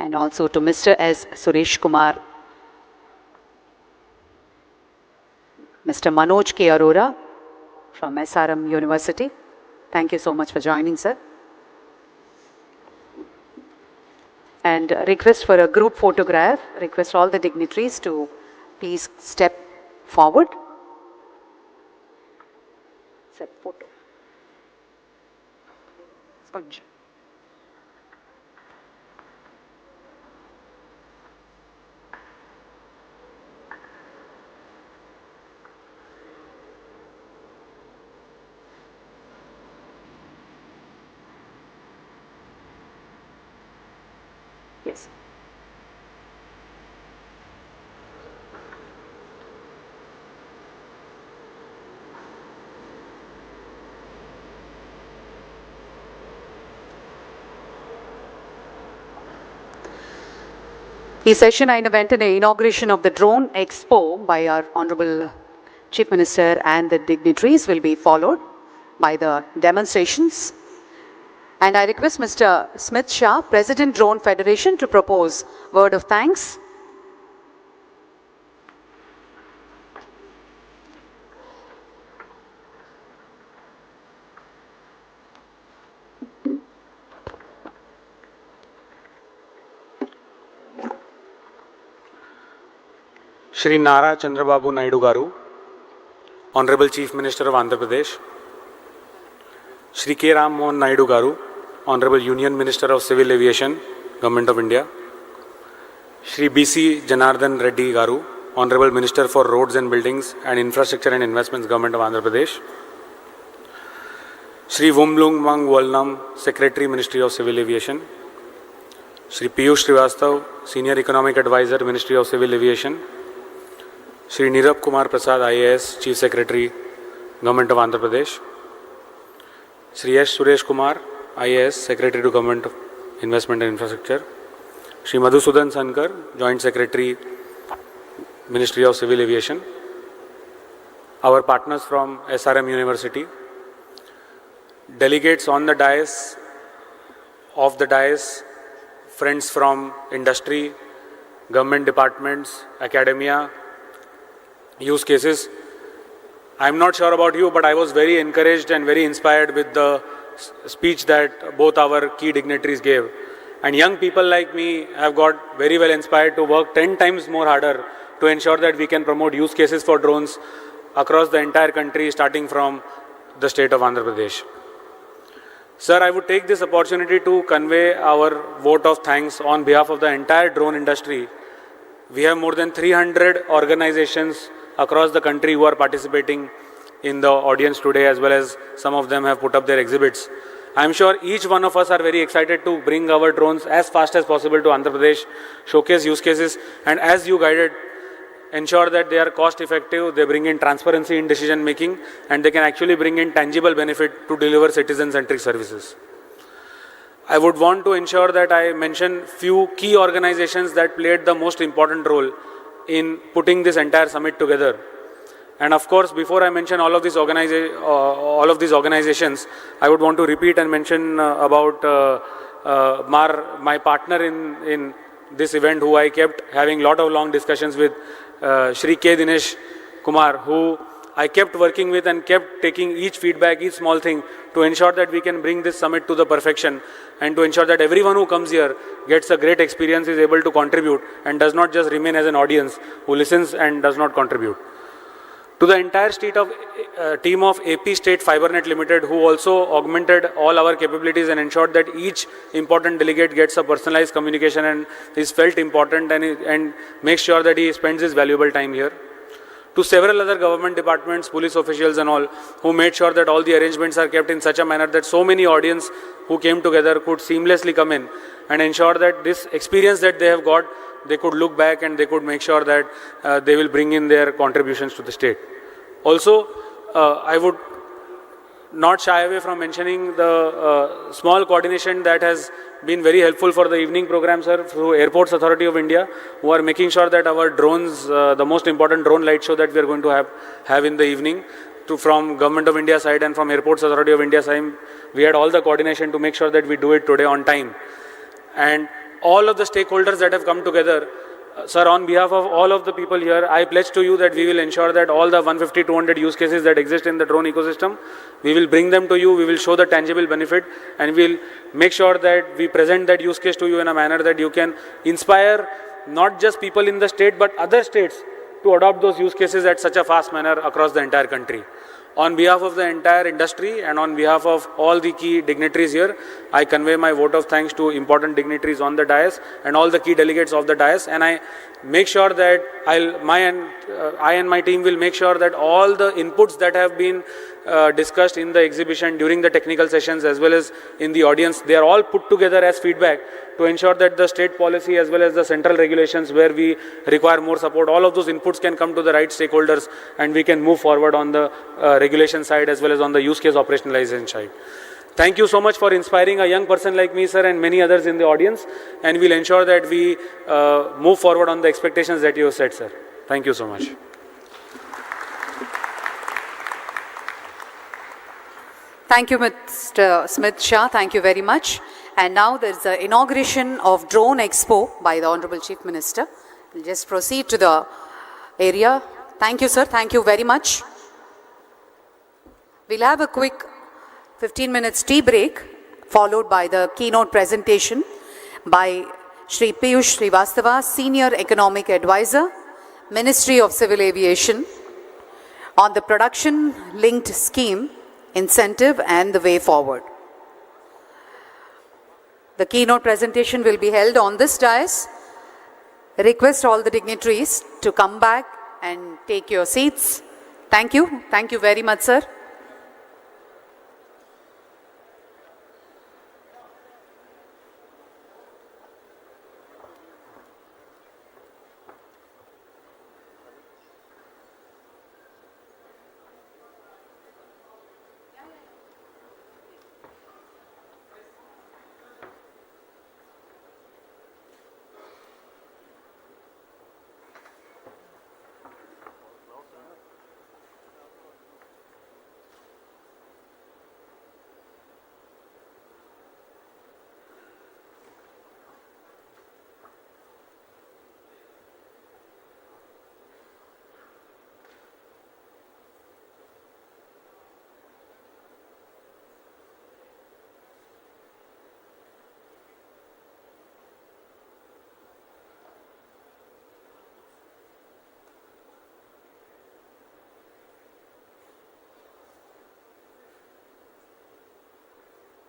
and also to Mr. S. Suresh Kumar, Mr. Manoj K. Arora from SRM University. Thank you so much for joining, sir. And request for a group photograph. Request all the dignitaries to please step forward. Step photo. Sponge. Yes. ఈ session అయిన వెంటనే inauguration of the drone expo by our Honorable Chief Minister and the dignitaries will be followed by the demonstrations. And I request Mr. Smith Shah, President Drone Federation, to propose word of thanks. Shri Nara Chandrababu Naidu Garu, Honorable Chief Minister of Andhra Pradesh, Shri K. Rammohan Naidu Garu, Honorable Union Minister of Civil Aviation, Government of India, Shri B.C. Janardhan Reddy Garu, Honorable Minister for Roads and Buildings and Infrastructure and Investments, Government of Andhra Pradesh, Shri Wumlungmang Vyolman, Secretary, Ministry of Civil Aviation, Shri Piyush Srivastava, Senior Economic Advisor, Ministry of Civil Aviation, Shri Neerab Kumar Prasad, IAS, Chief Secretary, Government of Andhra Pradesh, Shri S. Suresh Kumar, IAS, Secretary to Government of Investment and Infrastructure, Shri Madhusudan Sankar, Joint Secretary, Ministry of Civil Aviation, our partners from SRM University, delegates on the dais, off the dais, friends from industry, government departments, academia, use cases. I'm not sure about you, but I was very encouraged and very inspired with the speech that both our key dignitaries gave. And young people like me have got very well inspired to work 10 times more harder to ensure that we can promote use cases for drones across the entire country, starting from the state of Andhra Pradesh. Sir, I would take this opportunity to convey our vote of thanks on behalf of the entire drone industry. We have more than 300 organizations across the country who are participating in the audience today, as well as some of them have put up their exhibits. I am sure each one of us are very excited to bring our drones as fast as possible to Andhra Pradesh, showcase use cases, and as you guided, ensure that they are cost effective, they bring in transparency in decision making, and they can actually bring in tangible benefit to deliver citizen-centric services. I would want to ensure that I mention few key organizations that played the most important role in putting this entire summit together. And of course, before I mention all of these organizations, I would want to repeat and mention about my partner in this event, who I kept having lot of long discussions with, Shri K. Dinesh Kumar, who I kept working with and kept taking each feedback, each small thing, to ensure that we can bring this summit to the perfection, and to ensure that everyone who comes here gets a great experience, is able to contribute, and does not just remain as an audience who listens and does not contribute. To the entire team of AP State FiberNet Limited, who also augmented all our capabilities and ensured that each important delegate gets a personalized communication and is felt important, and makes sure that he spends his valuable time here. To several other government departments, police officials and all, who made sure that all the arrangements are kept in such a manner that so many audience who came together could seamlessly come in and ensure that this experience that they have got, they could look back and they could make sure that they will bring in their contributions to the state. Also, I would not shy away from mentioning the small coordination that has been very helpful for the evening program, sir, through Airports Authority of India, who are making sure that our drones, the most important drone light show that we are going to have in the evening, from Government of India side and from Airports Authority of India side, we had all the coordination to make sure that we do it today on time. And all of the stakeholders that have come together, sir, on behalf of all of the people here, I pledge to you that we will ensure that all the 150, 200 use cases that exist in the drone ecosystem, we will bring them to you, we will show the tangible benefit, and we will make sure that we present that use case to you in a manner that you can inspire not just people in the state, but other states to adopt those use cases at such a fast manner across the entire country. On behalf of the entire industry and on behalf of all the key dignitaries here, I convey my vote of thanks to important dignitaries on the dais and all the key delegates of the dais, and I make sure that I and my team will make sure that all the inputs that have been discussed in the exhibition during the technical sessions as well as in the audience, they are all put together as feedback to ensure that the state policy as well as the central regulations where we require more support, all of those inputs can come to the right stakeholders and we can move forward on the regulation side as well as on the use case operationalization side. Thank you so much for inspiring a young person like me, sir, and many others in the audience, and we'll ensure that we move forward on the expectations that you have set, sir. Thank you so much. Thank you, Mr. Smith Shah. Thank you very much. And now there is the inauguration of Drone Expo by the Honorable Chief Minister. We'll just proceed to the area. Thank you, sir. Thank you very much. We'll have a quick 15 minutes tea break, followed by the keynote presentation by Shri Piyush Srivastava, Senior Economic Advisor, Ministry of Civil Aviation, on the production-linked scheme, incentive and the way forward. The keynote presentation will be held on this dais. Request all the dignitaries to come back and take your seats. Thank you. Thank you very much, sir.